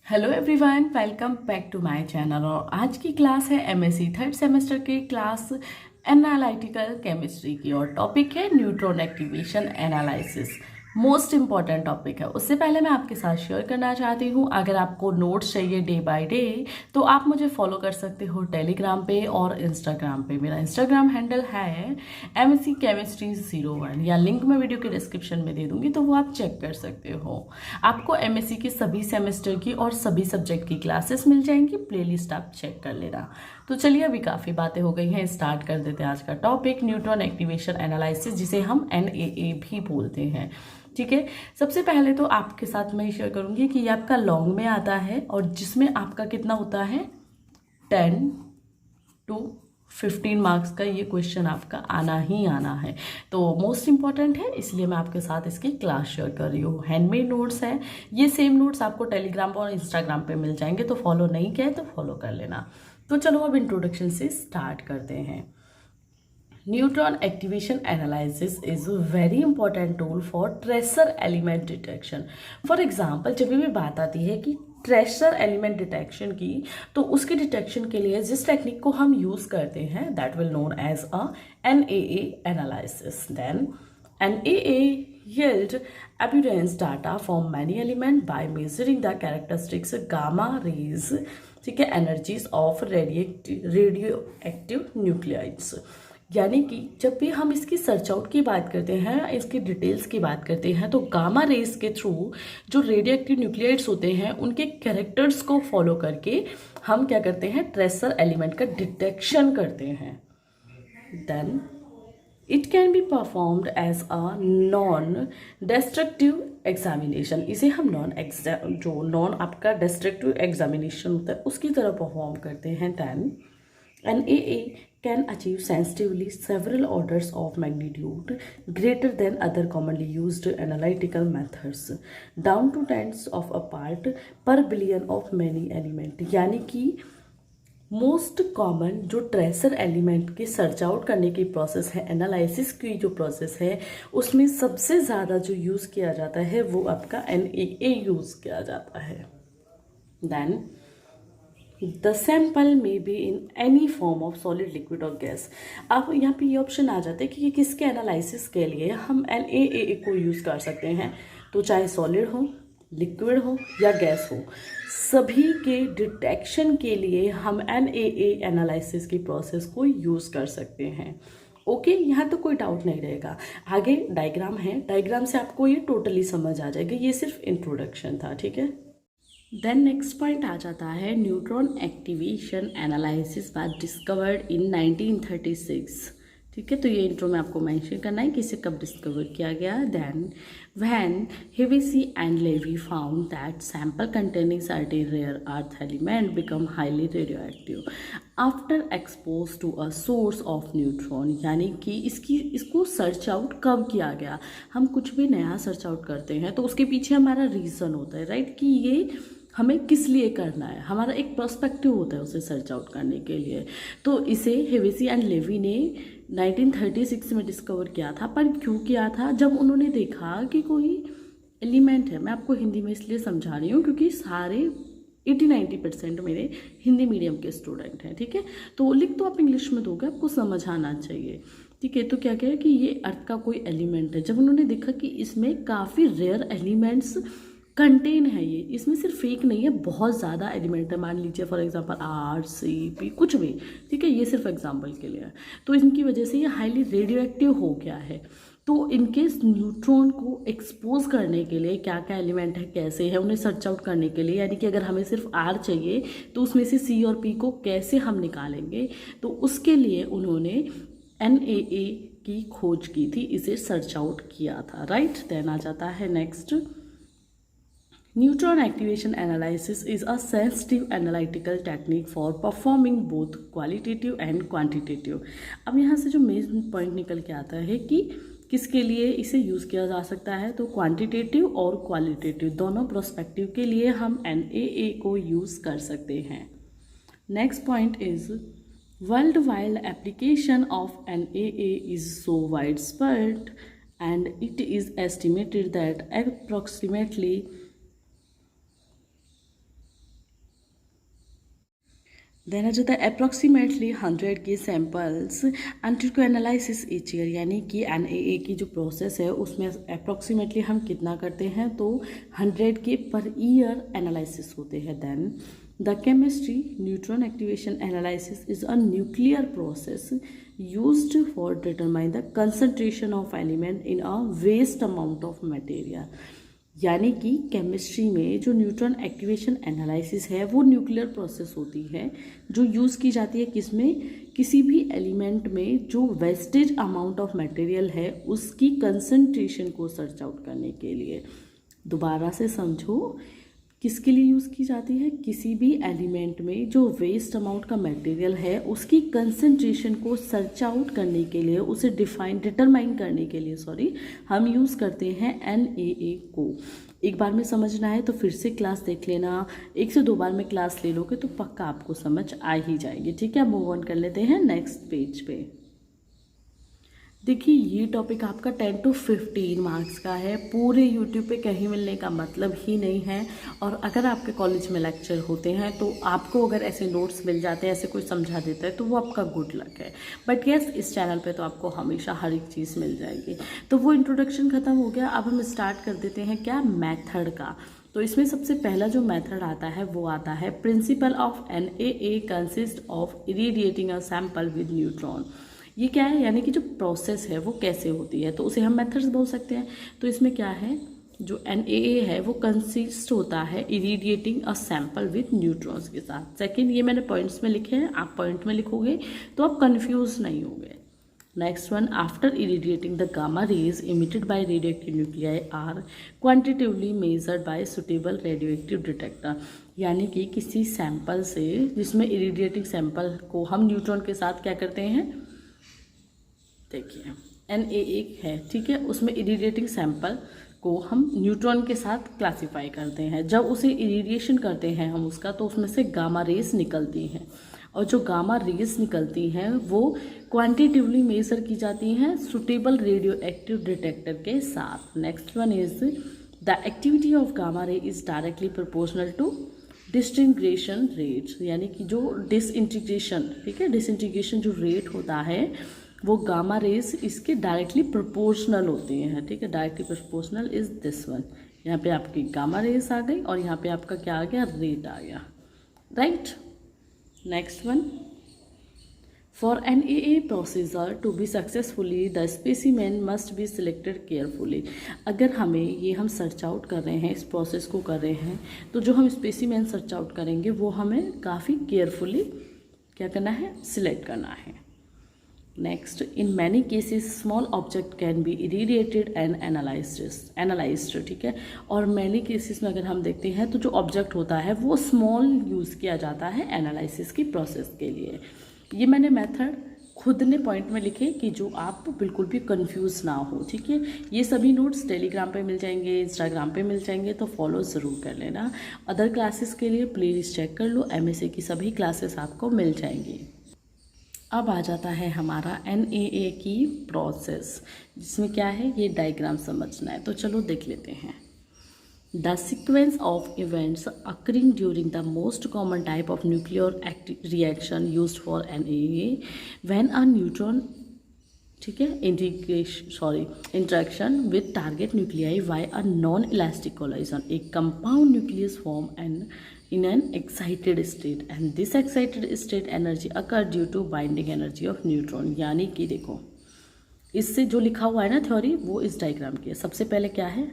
Hello everyone, welcome back to my channel. और आज की क्लास है एमएससी थर्ड सेमेस्टर की क्लास एनालिटिकल केमिस्ट्री की और टॉपिक है neutron activation analysis. Most important topic है। उससे पहले मैं आपके साथ शेयर करना चाहती हूँ, अगर आपको नोट्स चाहिए डे बाय डे तो आप मुझे फॉलो कर सकते हो टेलीग्राम पे और इंस्टाग्राम पे। मेरा इंस्टाग्राम हैंडल है एमएससी केमिस्ट्री 01 या लिंक मैं वीडियो के डिस्क्रिप्शन में दे दूंगी, तो वो आप चेक कर सकते हो। आपको एमएससी की सभी सेमेस्टर की और सभी सब्जेक्ट की क्लासेस मिल जाएंगी, प्लेलिस्ट आप चेक कर लेना। तो चलिए, अभी काफ़ी बातें हो गई हैं, स्टार्ट कर देते हैं आज का टॉपिक न्यूट्रॉन एक्टिवेशन एनालिसिस, जिसे हम एनएए भी बोलते हैं। ठीक है, सबसे पहले तो आपके साथ मैं शेयर करूंगी कि ये आपका लॉन्ग में आता है और जिसमें आपका कितना होता है 10 to 15 मार्क्स का ये क्वेश्चन आपका आना ही आना है। तो मोस्ट इंपॉर्टेंट है, इसलिए मैं आपके साथ इसकी क्लास शेयर कर रही हूँ। हैंडमेड नोट्स है, ये सेम नोट्स आपको टेलीग्राम और इंस्टाग्राम पे मिल जाएंगे, तो फॉलो नहीं किया है तो फॉलो कर लेना। तो चलो अब इंट्रोडक्शन से स्टार्ट करते हैं। Neutron activation analysis is a very important tool for tracer element detection. For example, जब भी बात आती है कि ट्रेसर एलिमेंट डिटेक्शन की, तो उसके डिटेक्शन के लिए जिस टेक्निक को हम यूज करते हैं that will known as a NAA analysis. Then NAA yield appearance data from many element by measuring the characteristics gamma rays, ठीक है, energies of radioactive nuclides। यानी कि जब भी हम इसकी सर्च आउट की बात करते हैं, इसकी डिटेल्स की बात करते हैं, तो गामा रेस के थ्रू जो रेडियोएक्टिव न्यूक्लियाइड्स होते हैं उनके कैरेक्टर्स को फॉलो करके हम क्या करते हैं, ट्रेसर एलिमेंट का डिटेक्शन करते हैं। Then it can be performed as a non destructive examination. इसे हम नॉन आपका डिस्ट्रक्टिव एग्जामिनेशन होता है उसकी तरह परफॉर्म करते हैं। Then NAA can achieve sensitively several orders of magnitude greater than other commonly used analytical methods, down to tens of a part per billion of many element। यानी कि most common जो tracer element के search out करने की process है, analysis की जो process है, उसमें सबसे ज़्यादा जो यूज़ किया जाता है वो आपका NAA यूज़ किया जाता है। Then the sample may be in any form of solid, liquid और गैस। अब यहाँ पे ये ऑप्शन आ जाता है कि किसके एनालिसिस के लिए हम NAA को यूज़ कर सकते हैं। तो चाहे सॉलिड हो, लिक्विड हो या गैस हो, सभी के डिटेक्शन के लिए हम NAA एनालिसिस की प्रोसेस को यूज़ कर सकते हैं। ओके, यहाँ तो कोई डाउट नहीं रहेगा। आगे डायग्राम है, डायग्राम से आपको ये टोटली समझ आ जाएगा। ये सिर्फ इंट्रोडक्शन था, ठीक है। देन नेक्स्ट पॉइंट आ जाता है neutron activation analysis was discovered in 1936। ठीक है, तो ये इंट्रो में आपको मेंशन करना है कि इसे कब डिस्कवर किया गया। Then when Hevesy and Levi found that sample containing certain rare earth element become highly radioactive after expose to a source of neutron. यानी कि इसको सर्च आउट कब किया गया। हम कुछ भी नया सर्च आउट करते हैं तो उसके पीछे हमारा रीज़न होता है, राइट, कि ये हमें किस लिए करना है, हमारा एक पर्सपेक्टिव होता है उसे सर्च आउट करने के लिए। तो इसे हिवेसी एंड लेवी ने 1936 में डिस्कवर किया था। पर क्यों किया था? जब उन्होंने देखा कि कोई एलिमेंट है, मैं आपको हिंदी में इसलिए समझा रही हूँ क्योंकि सारे 80-90% मेरे हिंदी मीडियम के स्टूडेंट हैं, ठीक है। तो लिख तो आप इंग्लिश में दोगे, आपको समझ आना चाहिए, ठीक है। तो क्या क्या है कि ये अर्थ का कोई एलिमेंट है। जब उन्होंने देखा कि इसमें काफ़ी रेयर एलिमेंट्स कंटेन है, ये इसमें सिर्फ फेक नहीं है, बहुत ज़्यादा एलिमेंट है। मान लीजिए फॉर एग्जांपल RCP कुछ भी, ठीक है, ये सिर्फ एग्जांपल के लिए है। तो इनकी वजह से ये हाईली रेडियोएक्टिव हो गया है। तो इनके न्यूट्रॉन को एक्सपोज करने के लिए क्या क्या एलिमेंट है, कैसे है, उन्हें सर्च आउट करने के लिए, यानी कि अगर हमें सिर्फ R चाहिए तो उसमें से C और P को कैसे हम निकालेंगे, तो उसके लिए उन्होंने NAA की खोज की थी, इसे सर्च आउट किया था, राइट। देन आ जाता है next, Neutron activation analysis is a sensitive analytical technique for performing both qualitative and quantitative। अब यहाँ से जो मेन पॉइंट निकल के आता है कि किसके लिए इसे यूज़ किया जा सकता है, तो क्वांटिटेटिव और क्वालिटेटिव दोनों प्रोस्पेक्टिव के लिए हम NAA को यूज़ कर सकते हैं। Next point is world wide application of NAA is so wide spread and it is estimated that approximately then आ जाता है अप्रॉक्सीमेटली 100 के samples and to analysis each year, यानी कि NAA की जो प्रोसेस है उसमें अप्रॉक्सीमेटली हम कितना करते हैं, तो 100 के पर ईयर एनालिसिस होते हैं। Then the chemistry neutron activation analysis is a nuclear process used for determine the concentration of element in a vast amount of material, यानी कि केमिस्ट्री में जो न्यूट्रॉन एक्टिवेशन एनालिसिस है वो न्यूक्लियर प्रोसेस होती है जो यूज़ की जाती है किसमें, किसी भी एलिमेंट में जो वेस्टेज अमाउंट ऑफ मटेरियल है उसकी कंसंट्रेशन को सर्च आउट करने के लिए। दोबारा से समझो, किसके लिए यूज़ की जाती है, किसी भी एलिमेंट में जो वेस्ट अमाउंट का मटेरियल है उसकी कंसंट्रेशन को सर्च आउट करने के लिए, उसे डिटरमाइन करने के लिए हम यूज़ करते हैं NAA को। एक बार में समझना है तो फिर से क्लास देख लेना, 1 से 2 बार में क्लास ले लोगे तो पक्का आपको समझ आ ही जाएगी। ठीक है, मूव ऑन कर लेते हैं नेक्स्ट पेज पे। देखिए ये टॉपिक आपका 10 to 15 मार्क्स का है, पूरे यूट्यूब पे कहीं मिलने का मतलब ही नहीं है। और अगर आपके कॉलेज में लेक्चर होते हैं तो आपको अगर ऐसे नोट्स मिल जाते हैं, ऐसे कोई समझा देता है तो वो आपका गुड लक है। बट यस, इस चैनल पे तो आपको हमेशा हर एक चीज़ मिल जाएगी। तो वो इंट्रोडक्शन ख़त्म हो गया, अब हम स्टार्ट कर देते हैं क्या, मैथड का। तो इसमें सबसे पहला जो मेथड आता है वो आता है principle of NAA consist of irradiating a sample with neutron. ये क्या है, यानी कि जो प्रोसेस है वो कैसे होती है, तो उसे हम मेथड्स बोल सकते हैं। तो इसमें क्या है, जो NAA है वो कंसिस्ट होता है इरेडिएटिंग अ सैंपल विथ न्यूट्रॉन्स के साथ। सेकंड, ये मैंने पॉइंट्स में लिखे हैं, आप पॉइंट में लिखोगे तो आप कंफ्यूज नहीं होंगे। Next one, after irradiating the gamma rays emitted by radioactive nuclei are quantitatively measured by suitable radioactive detector, यानी कि किसी सैंपल से जिसमें इरेडिएटिंग सैंपल को हम न्यूट्रॉन के साथ क्या करते हैं, देखिए NAA है, ठीक है, उसमें इरेडिएटिंग सैंपल को हम न्यूट्रॉन के साथ क्लासीफाई करते हैं। जब उसे इरेडिएशन करते हैं हम उसका, तो उसमें से गामा रेस निकलती हैं, और जो गामा रेस निकलती हैं वो क्वांटिटिवली मेजर की जाती हैं सुटेबल रेडियो एक्टिव डिटेक्टर के साथ। Next one is the activity of gamma ray is directly proportional to disintegration rate, यानी कि जो डिसइंटीग्रेशन, ठीक है, डिसइंटीग्रेशन जो रेट होता है वो गामा रेस इसके डायरेक्टली प्रोपोर्शनल होती हैं। ठीक है, directly proportional is this one. यहाँ पे आपकी गामा रेस आ गई और यहाँ पे आपका क्या आ गया, रेट आ गया, right. Next one, for NAA procedure to be successfully the specimen must be selected carefully. अगर हमें ये हम सर्च आउट कर रहे हैं, इस प्रोसेस को कर रहे हैं, तो जो हम स्पेसिमेन सर्च आउट करेंगे वो हमें काफ़ी केयरफुली क्या करना है, सिलेक्ट करना है। Next, in many cases small object can be irradiated and analysed, ठीक है। और मैनी केसेस में अगर हम देखते हैं तो जो ऑब्जेक्ट होता है वो स्मॉल यूज़ किया जाता है एनालिसिस की प्रोसेस के लिए। ये मैंने मेथड खुद ने पॉइंट में लिखे कि जो आप बिल्कुल भी कंफ्यूज ना हो, ठीक है। ये सभी नोट्स टेलीग्राम पे मिल जाएंगे, इंस्टाग्राम पे मिल जाएंगे, तो फॉलो ज़रूर कर लेना। अदर क्लासेस के लिए प्लेलिस्ट चेक कर लो, MSA की सभी क्लासेस आपको मिल जाएंगी। अब आ जाता है हमारा NAA की प्रोसेस, जिसमें क्या है, ये डायग्राम समझना है, तो चलो देख लेते हैं। The sequence of events occurring during the most common type of nuclear reaction used for NAA when a neutron, ठीक है, interaction with target nuclei why a non elastic collision, A compound nucleus form and in an excited state and this excited state energy occur due to binding energy of neutron। यानी कि देखो, इससे जो लिखा हुआ है ना थ्योरी, वो इस डायग्राम की है। सबसे पहले क्या है,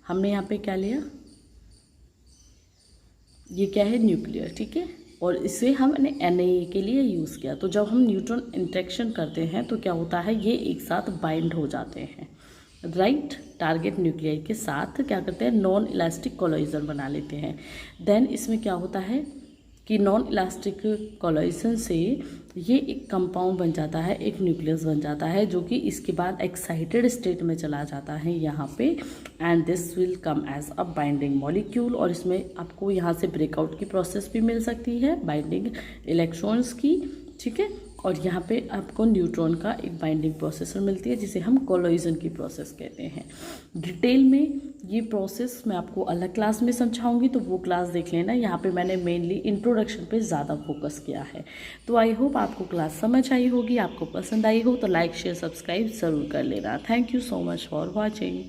हमने यहाँ पे क्या लिया, ये क्या है, न्यूक्लियर, ठीक है, और इसे हमने NAA के लिए यूज़ किया। तो जब हम न्यूट्रॉन इंटरेक्शन करते हैं तो क्या होता है, ये एक साथ बाइंड हो जाते हैं, राइट, टारगेट न्यूक्लियाई के साथ क्या करते हैं, नॉन इलास्टिक कोलाइजन बना लेते हैं। देन इसमें क्या होता है कि नॉन इलास्टिक कोलाइजन से ये एक कंपाउंड बन जाता है, एक न्यूक्लियस बन जाता है, जो कि इसके बाद एक्साइटेड स्टेट में चला जाता है यहाँ पे, and this will come as a binding molecule. और इसमें आपको यहाँ से ब्रेकआउट की प्रोसेस भी मिल सकती है, बाइंडिंग इलेक्ट्रॉन्स की, ठीक है। और यहाँ पे आपको न्यूट्रॉन का एक बाइंडिंग प्रोसेसर मिलती है जिसे हम कोलिजन की प्रोसेस कहते हैं। डिटेल में ये प्रोसेस मैं आपको अलग क्लास में समझाऊंगी, तो वो क्लास देख लेना। यहाँ पे मैंने मेनली इंट्रोडक्शन पे ज़्यादा फोकस किया है। तो आई होप आपको क्लास समझ आई होगी, आपको पसंद आई हो तो लाइक शेयर सब्सक्राइब ज़रूर कर लेना। Thank you so much for watching.